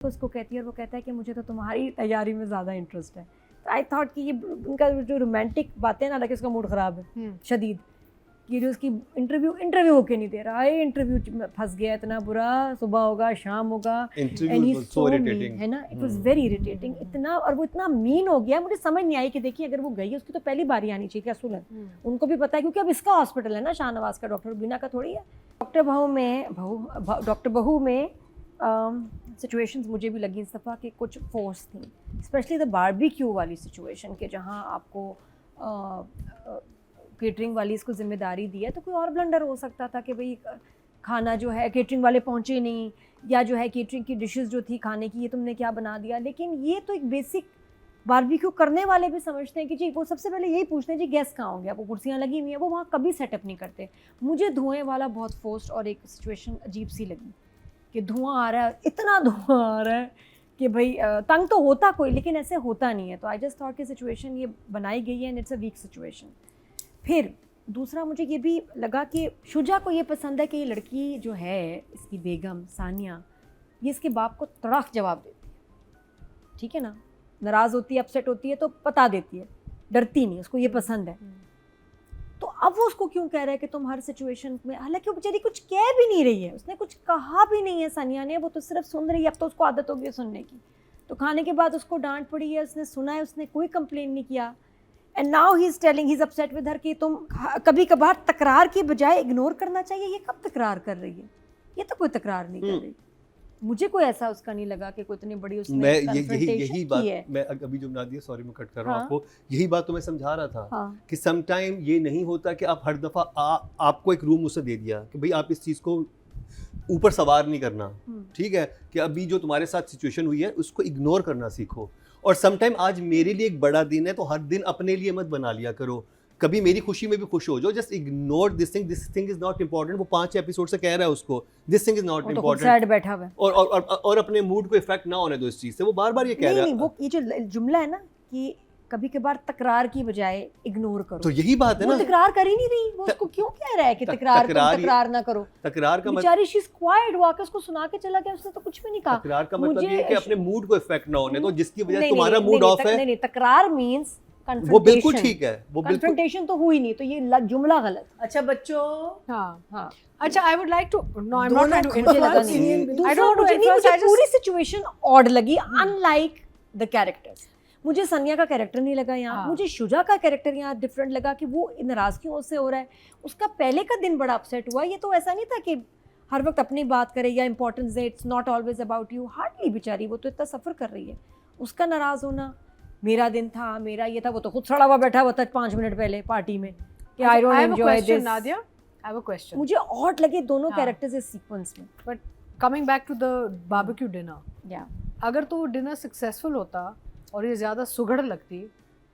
उसको कहती है और वो कहता है कि मुझे तो तुम्हारी तैयारी में ज़्यादा इंटरेस्ट है। तो आई थॉट कि ये उनका जो रोमांटिक बातें ना, लगे उसका मूड ख़राब है शदीद, कि जो उसकी इंटरव्यू होके नहीं दे रहा है, इंटरव्यू में फंस गया, इतना बुरा, सुबह होगा शाम होगा, एंड ही सो मीन, है ना, इट वाज वेरी इरिटेटिंग इतना, और वो इतना मीन हो गया, मुझे समझ नहीं आई कि देखिए अगर वो गई है उसकी तो पहली बारी आनी चाहिए क्या सुलन, उनको भी पता है क्योंकि अब इसका हॉस्पिटल है ना, शाहनवाज का, डॉक्टर बीना का थोड़ी है। डॉक्टर बहू में सिचुएशंस मुझे भी लगी इस दफ़ा कि कुछ फोर्स थी, स्पेशली द बारबेक्यू वाली सिचुएशन के जहाँ आपको केटरिंग वाली इसको जिम्मेदारी दी है, तो कोई और ब्लंडर हो सकता था कि भाई खाना जो है केटरिंग वाले पहुँचे नहीं, या जो है केटरिंग की डिशेस जो थी खाने की ये तुमने क्या बना दिया। लेकिन ये तो एक बेसिक बारबेक्यू करने वाले भी समझते हैं कि जी वो सबसे पहले यही पूछते हैं जी गैस कहाँ होंगे, आपको कुर्सियाँ लगी हुई हैं, वो वहाँ कभी सेटअप नहीं करते। मुझे धुएँ वाला बहुत फोर्स्ड और एक सिचुएशन अजीब सी लगी कि धुआं आ रहा है, इतना धुआं आ रहा है कि भाई तंग तो होता कोई, लेकिन ऐसे होता नहीं है। तो आई जस्ट थॉट कि सिचुएशन ये बनाई गई है and it's a weak situation. फिर दूसरा मुझे ये भी लगा कि शुजा को ये पसंद है कि ये लड़की जो है इसकी बेगम सानिया, ये इसके बाप को तड़ाक जवाब देती है, ठीक है ना, नाराज़ होती है, अपसेट होती है तो बता देती है, डरती नहीं, उसको ये पसंद है। तो अब वो उसको क्यों कह रहा है कि तुम हर सिचुएशन में, हालांकि वो बेचारी कुछ कह भी नहीं रही है, उसने कुछ कहा भी नहीं है सानिया ने, वो तो सिर्फ सुन रही है, अब तो उसको आदत हो गई है सुनने की। तो खाने के बाद उसको डांट पड़ी है, उसने सुना है, उसने कोई कंप्लेन नहीं किया, and now he is telling, he is upset with her कि तुम कभी कभार तकरार की बजाय इग्नोर करना चाहिए। ये कब तकरार कर रही है, ये तो कोई तकरार नहीं कर रही। मुझे कोई ऐसा उसका नहीं लगा कि कोई इतनी बड़ी उसने यही बात है। मैं अभी जो नादिया, सॉरी मैं कट कर रहा हूँ आपको, यही बात तो मैं समझा रहा था कि सम टाइम ये नहीं होता कि आप हर दफ़ा आपको एक रूम उसे दे दिया कि भाई आप इस चीज़ को ऊपर सवार नहीं करना, ठीक है, कि अभी जो तुम्हारे साथ सिचुएशन हुई है उसको इग्नोर करना सीखो। और सम टाइम आज मेरे लिए एक बड़ा दिन है तो हर दिन अपने लिए मत बना लिया करो, कभी मेरी खुशी में भी खुश हो जाओ। Just ignore this thing is not important. वो 5 एपिसोड से कह रहा है उसको this thing is not important, बैठा हुआ है और अपने मूड को इफेक्ट ना होने दो इस चीज से। वो बार बार ये कह रहा है, वो ये जो जुमला है ना कि कभी कभार तकरार की बजाय इग्नोर करो, तो यही बात है ना, वो तकरार कर ही नहीं रही, वो उसको क्यों कह रहा है कि तकरार ना करो। तकरार का बेचारी शी इज क्वाइट, वो आके उसको सुना के चला गया, उसने तो कुछ भी नहीं कहा। तकरार का मतलब ये है कि अपने मूड को इफेक्ट ना होने दो, जिसकी वजह से तुम्हारा मूड ऑफ है। नहीं, तकरार मींस वो बिल्कुल ठीक है, वो कन्फ्रंटेशन तो हुई नहीं, तो ये जुमला गलत। अच्छा बच्चों, हाँ अच्छा, I would like to, no, I'm not trying to influence. I don't want to influence. मुझे पूरी सिचुएशन ऑड लगी, अनलाइक द कैरेक्टर्स। मुझे सनिया का कैरेक्टर नहीं लगा यहाँ, मुझे शुजा का कैरेक्टर यहाँ डिफरेंट लगा कि वो नाराज़गियों से हो रहा है। उसका पहले का दिन बड़ा अपसेट हुआ, ये तो ऐसा नहीं था कि हर वक्त अपनी बात करे या importance they, it's not always about you, hardly बेचारी वो तो इतना सफ़र कर रही है। उसका नाराज़ होना, मेरा दिन था, मेरा ये था, वो तो खुद सड़ा हुआ बैठा हुआ था 5 मिनट पहले पार्टी में कि I don't enjoy this. Nadia, I have a question. मुझे ऑड लगे दोनों कैरेक्टर्स इस सीक्वेंस में। But coming back to the barbecue dinner, yeah. अगर तो डिनर सक्सेसफुल होता और ये ज़्यादा सुगड़ लगती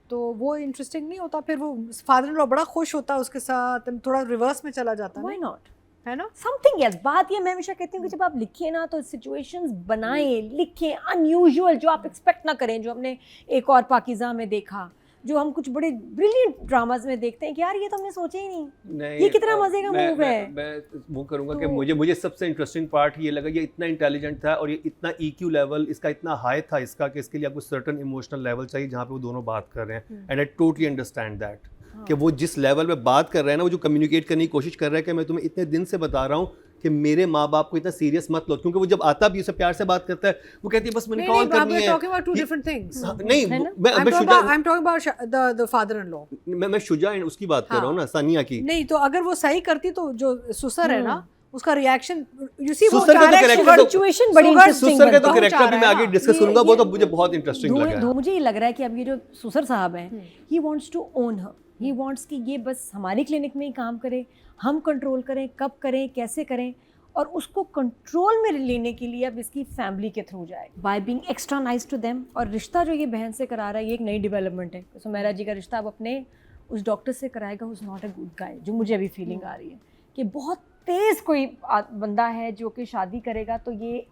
तो वो इंटरेस्टिंग नहीं होता, फिर वो फादर इन लॉ बड़ा खुश होता उसके साथ, थोड़ा रिवर्स में चला जाता। Why not? है ना, समथिंग एल्स। बात ये मैं हमेशा कहती हूँ कि जब आप लिखिए ना तो सिचुएशंस बनाएं, लिखें अनयूजुअल, जो आप एक्सपेक्ट ना करें, जो हमने एक और पाकिज़ा में देखा, जो हम कुछ बड़े ब्रिलियंट ड्रामाज में देखते हैं कि यार ये तो हमने सोचा ही नहीं, ये कितना मजे का मूव है। मैं वो करूँगा कि मुझे सबसे इंटरेस्टिंग पार्ट ये लगा, ये इतना इंटेलिजेंट था और ये इतना EQ लेवल इसका इतना हाई था इसका कि इसके लिए आपको सर्टन इमोशनल लेवल चाहिए जहाँ पे वो दोनों बात कर रहे हैं। And I totally understand that कि वो जिस लेवल पे बात कर रहे हैं ना, वो जो कम्युनिकेट करने की कोशिश कर रहा है कि मैं तुम्हें इतने दिन से बता रहा हूँ कि मेरे माँ बाप को इतना सीरियस मत लो, क्योंकि वो जब आता भी उसे प्यार से बात करता है, वो कहती है बस मैंने कॉल करनी है। talking about two different things. नहीं, I'm talking about the father-in-law. मैं शुजा उसकी बात कर रहा हूँ ना, सानिया की। नहीं तो अगर वो सही करती तो जो सुसर है ना, उसका रिएक्शन, you see, वो सिचुएशन बड़ी इंटरेस्टिंग सुसर का तो कैरेक्टर भी मैं आगे डिस्कस करूंगा, वो तो मुझे बहुत इंटरेस्टिंग लगा। मुझे ये लग रहा है कि अब ये जो सुसर साहब हैं, he wants to own her, he wants कि ये बस हमारी क्लिनिक में ही काम करे, हम कंट्रोल करें, कब करें, कैसे करें, और उसको कंट्रोल में लेने के लिए अब इसकी फैमिली के थ्रू जाए by being extra nice to them. और रिश्ता जो ये बहन से करा रहा है, ये एक नई डेवलपमेंट है। सुमेरा जी का रिश्ता अब अपने उस डॉक्टर से कराएगा, who is not a good guy, जो मुझे अभी फीलिंग आ रही है कि बहुत तेज़ कोई बंदा है जो कि शादी करेगा तो ये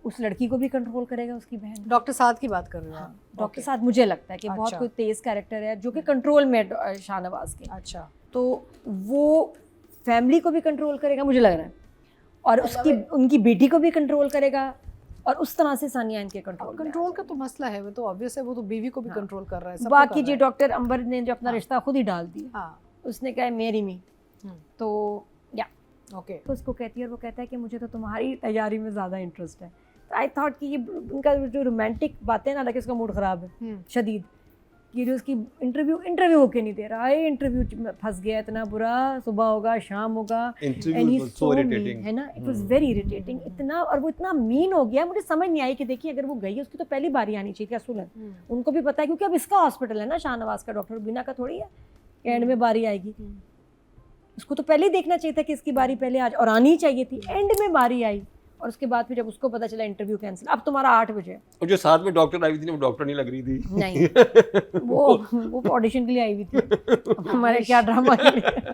उस लड़की को भी कंट्रोल करेगा, उसकी बहन। डॉक्टर साद की बात कर रहे हो? डॉक्टर साद मुझे लगता है कि बहुत कोई तेज़ कैरेक्टर है जो कि कंट्रोल में शाहनवाज के। अच्छा, तो वो फैमिली को भी कंट्रोल करेगा मुझे लग रहा है, और उसकी उनकी बेटी को भी कंट्रोल करेगा, और उस तरह से सानिया इनके कंट्रोल का तो मसला है, वो तो ऑब्वियस है, वो तो बीवी को भी कंट्रोल कर रहा है, सबको बाकी कर जी रहा डॉक्टर अंबर ने जो अपना रिश्ता खुद ही डाल दिया, उसने कहा मेरी मी, तो या ओके, तो उसको कहती है और वो कहता है कि मुझे तो तुम्हारी तैयारी में ज़्यादा इंटरेस्ट है। तो आई थॉट कि ये उनका जो रोमांटिक बातें ना, लगे उसका मूड ख़राब है शदीद, ये जो उसकी इंटरव्यू होके नहीं दे रहा है, इंटरव्यू में फंस गया, इतना बुरा, सुबह होगा शाम होगा, है ना, इट वाज वेरी इरिटेटिंग इतना, और वो इतना मीन हो गया, मुझे समझ नहीं आई कि देखिए अगर वो गई उसकी तो पहली बारी आनी चाहिए थी असूलन, उनको भी पता है क्योंकि अब इसका हॉस्पिटल है ना, शाहनवाज का, डॉक्टर बीना का थोड़ी है एंड में बारी आएगी, उसको तो पहले ही देखना चाहिए था कि इसकी बारी पहले आज, और आनी ही चाहिए थी, एंड में बारी आई, और उसके बाद फिर जब उसको पता चला इंटरव्यू कैंसिल, अब तुम्हारा 8 बजे, और जो साथ में डॉक्टर आई हुई थी वो डॉक्टर नहीं लग रही थी, नहीं वो ऑडिशन के लिए आई हुई थी हमारे क्या ड्रामा के लिए,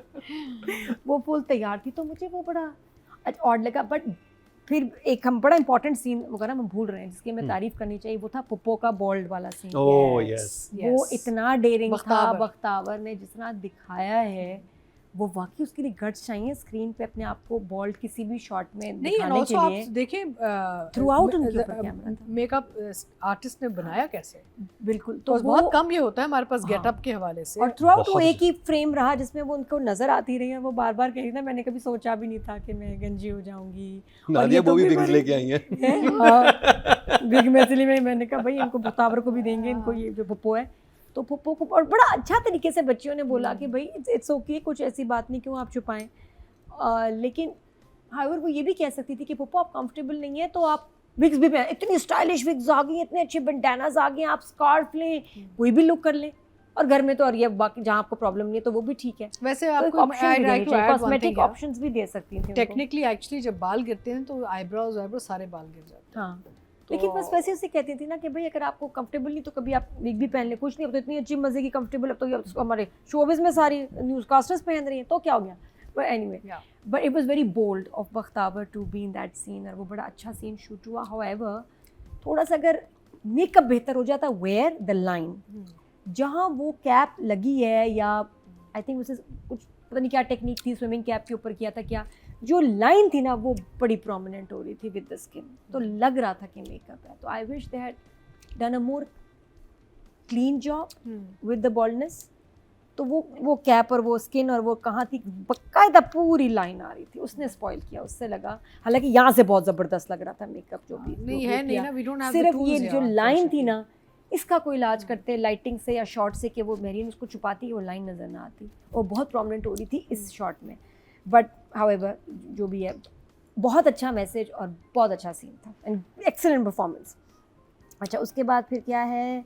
वो फुल तैयार थी, तो मुझे वो बड़ा ऑड लगा। बट फिर एक हम बड़ा इंपॉर्टेंट सीन वगैरह हम भूल रहे हैं जिसकी हमें तारीफ करनी चाहिए, वो था पुप्पो का बोल्ड वाला सीन। ओह यस, वो इतना डेयरिंग था, बख्तावर ने जिस तरह दिखाया है, वो वाकई उसके लिए गट्स चाहिए स्क्रीन पे अपने आप को बोल्ड किसी भी शॉट में दिखाने के लिए। आप देखिए थ्रू आउट उनके ऊपर कैमरा था, मेकअप आर्टिस्ट ने बनाया कैसे, बिल्कुल, तो बहुत कम ये होता है हमारे पास गेटअप के हवाले से, और थ्रू आउट वो एक ही फ्रेम रहा जिसमें वो उनको नजर आती रही है, वो बार बार कह रही थी, मैंने कभी सोचा भी नहीं था कि मैं गंजी हो जाऊंगी, नादिया वो भी विग्स लेके आई है बिग में, इसलिए मैंने कहा भाई इनको बख्तावर को भी देंगे, इनको ये जो पुप्पो है, तो पुप्पो को, और बड़ा अच्छा तरीके से बच्चियों ने बोला कि भाई इट्स ओके, कुछ ऐसी बात नहीं, क्यों आप छुपाएं, लेकिन हाउएवर वो ये भी कह सकती थी कि पुप्पो आप कंफर्टेबल नहीं है तो आप विग्स भी पहन, इतनी स्टाइलिश विग्स आ गई, इतने अच्छे बैंडानाज आ गए, आप स्कार्फ लें, कोई भी लुक कर लें, और घर में तो, और ये बाकी जहाँ आपको प्रॉब्लम नहीं है तो वो भी ठीक है। वैसे आपको कॉस्मेटिक ऑप्शंस भी दे सकती थी टेक्निकली, एक्चुअली जब बाल गिरते हैं तो आईब्रोज सारे बाल गिर जाते हैं। हाँ, लेकिन बस वैसे उसे कहती थी ना कि भाई अगर आपको कंफर्टेबल नहीं तो कभी आप विग भी पहन ले, कुछ नहीं, अब तो इतनी अच्छी मजे की कंफर्टेबल, अब तो हमारे शोबिज में सारी न्यूज़ कास्टर्स पहन रही हैं, तो क्या हो गया, but anyway, but it was very bold of Bakhtawar to be in that scene, और वो बड़ा अच्छा सीन शूट हुआ। हाउएवर थोड़ा सा अगर मेकअप बेहतर हो जाता, वेयर द लाइन, जहाँ वो कैप लगी है, या आई थिंक उसे कुछ पता नहीं क्या टेक्निक थी, स्विमिंग कैप के ऊपर किया था क्या, जो लाइन थी ना वो बड़ी प्रोमिनेंट हो रही थी विद द स्किन, तो लग रहा था कि मेकअप है। तो I wish they had done a more clean job with the boldness. तो वो कैप और वो स्किन और वो कहाँ थी, बाकायदा पूरी लाइन आ रही थी, उसने स्पॉइल किया, उससे लगा, हालांकि यहाँ से बहुत ज़बरदस्त लग रहा था मेकअप जो भी नहीं है, नहीं ना, वी डोंट हैव सिर्फ ये जो लाइन थी ना, इसका कोई इलाज करते लाइटिंग से या शॉट से कि वो मेरीन उसको छुपाती, वो लाइन नज़र ना आती, और बहुत प्रोमिनेंट हो रही थी इस शॉट में। बट हाउएवर जो भी है, बहुत अच्छा मैसेज और बहुत अच्छा सीन था, एंड एक्सीलेंट परफॉर्मेंस। अच्छा, उसके बाद फिर क्या है,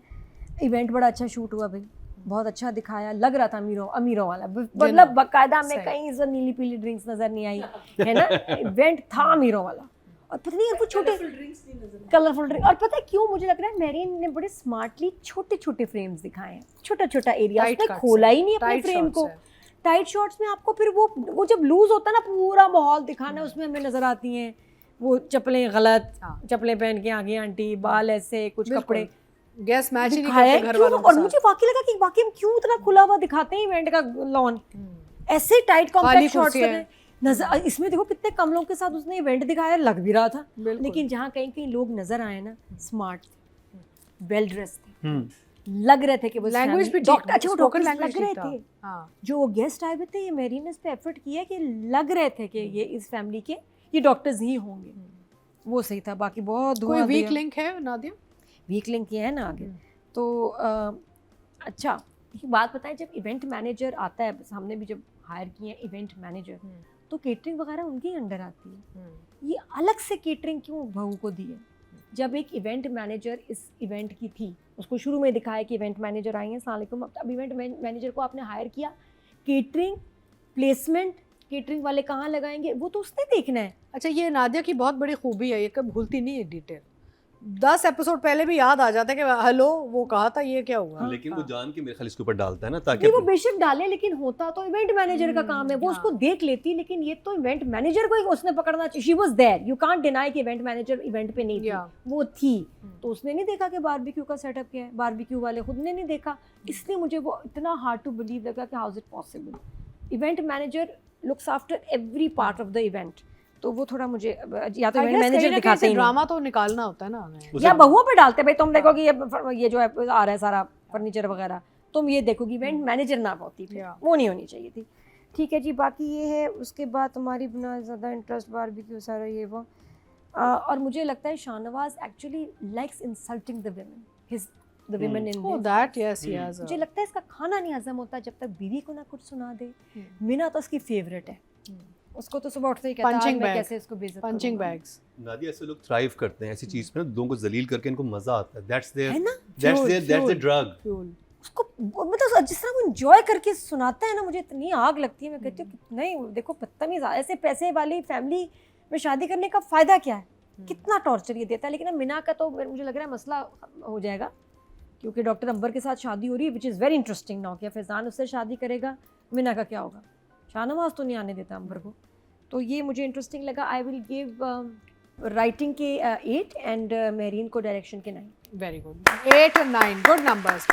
इवेंट बड़ा अच्छा शूट हुआ भाई, बहुत अच्छा दिखाया, लग रहा था अमीरों वाला, मतलब बाकायदा में कहीं से नीली पीली ड्रिंक्स नज़र नहीं आई है ना, इवेंट था अमीरों वाला, और पता नहीं वो छोटे कलरफुल ड्रिंक, और पता है क्यों मुझे लग रहा है मेरीन ने बड़े स्मार्टली छोटे छोटे फ्रेम्स दिखाए हैं, छोटा छोटा एरिया, उसने खोला ही नहीं अपने फ्रेम को। टाइट शॉट्स में आपको फिर वो जब लूज होता है ना, पूरा माहौल दिखाना, उसमें हमें नजर आती हैं वो चप्पलें गलत, चप्पलें पहन के आ गई आंटी, बाल ऐसे, कुछ कपड़े, गैस मैच ही नहीं करते घर वालों के और मुझे वाकई लगा कि वाकई हम क्यों इतना खुला हुआ दिखाते हैं इवेंट का लॉन, ऐसे टाइट कॉम्पैक्ट शॉट्स नजर, इसमें देखो कितने कम लोगों के साथ उसने इवेंट दिखाया, लग भी रहा था, लेकिन जहाँ कहीं कहीं लोग नजर आए ना, स्मार्ट थे, वेल ड्रेस थे, लग रहे थे कि वो लैंग्वेज भी डॉक्टर, अच्छे डॉक्टर लग रहे थे। जो गेस्ट आए हुए थे, ये मेरीन ने इस पे एफर्ट किया कि लग रहे थे कि ये इस फैमिली के ये डॉक्टर्स ही होंगे, वो सही था। बाकी बहुत कोई वीक लिंक है नादिया, वीक लिंक ये है ना आगे तो अच्छा एक बात बताएं, जब इवेंट मैनेजर आता है, हमने भी जब हायर किए हैं इवेंट मैनेजर, तो केटरिंग वगैरह उनके अंडर आती है, ये अलग से केटरिंग क्यों बहू को दी है? जब एक इवेंट मैनेजर इस इवेंट की थी, उसको शुरू में दिखाया कि इवेंट मैनेजर आई हैं, अस्सलाम वालेकुम, अब इवेंट मैनेजर को आपने हायर किया, केटरिंग प्लेसमेंट, केटरिंग वाले कहाँ लगाएंगे, वो तो उसने देखना है। अच्छा, ये नादिया की बहुत बड़ी खूबी है, ये कभी भूलती नहीं है डिटेल, 10 एपिसोड पहले भी याद आ जाता है कि हेलो वो कहा था, ये क्या हुआ। लेकिन वो जान के मेरे ख्याल इसके ऊपर डालता है ना, ताकि वो बेशक डाले, लेकिन होता तो इवेंट मैनेजर का काम है, वो उसको देख लेती, लेकिन ये तो इवेंट मैनेजर को ही उसने पकड़ना चाहिए। She was there, you can't deny कि इवेंट मैनेजर इवेंट पे नहीं थी, वो थी, तो उसने नहीं देखा कि बारबेक्यू का सेटअप क्या है, बारबेक्यू वाले खुद ने नहीं देखा, इसलिए मुझे वो इतना हार्ड टू बिलीव लगा कि how is it possible. Event manager looks after every part of the event, तो वो थोड़ा मुझे या तो मैनेजर दिखाते ही ड्रामा तो निकालना होता है ना हमें, या बहुओं पे डालते भाई तुम देखो कि ये जो है आ रहा है सारा फर्नीचर वगैरह, तुम ये देखोगी, इवेंट मैनेजर ना होती थी, वो नहीं होनी चाहिए थी। ठीक है जी, बाकी ये है। उसके बाद तुम्हारी बिना ज़्यादा इंटरेस्ट बारबेक्यू सारा ये वो, और मुझे लगता है Shahnawaz actually likes insulting the women, his the women in oh that yes he has मुझे लगता है इसका खाना नहीं हजम होता जब तक बीवी को ना कुछ सुना दे। मीना तो उसकी फेवरेट है, उसको तो सुबह उठते ही कहता है मैं कैसे इसको बेइज्जत करूं। पंचिंग बैग्स नादिया, ऐसे लोग थ्राइव करते हैं ऐसी चीज पे ना, लोगों को जलील करके इनको मजा आता है, दैट्स है ना? Their drug. उसको मतलब जिस तरह वो एंजॉय करके सुनाता है ना, मुझे इतनी आग लगती है। मैं कहती हूँ नहीं देखो बदतमीज, ऐसे पैसे वाली फैमिली में शादी करने का फ़ायदा क्या है, कितना टॉर्चर ये देता है। लेकिन अब मीना का तो मुझे लग रहा है मसला हो जाएगा, क्योंकि डॉक्टर अंबर के साथ शादी हो रही है, which is very interesting now. क्या फैज़ान उससे शादी करेगा, मीना का क्या होगा? शाहनवाज तो नहीं आने देता अंबर को, तो ये मुझे इंटरेस्टिंग लगा। आई विल गिव राइटिंग के 8 एंड मेहरीन को डायरेक्शन के 9। वेरी गुड, 8 और 9 गुड नंबर्स।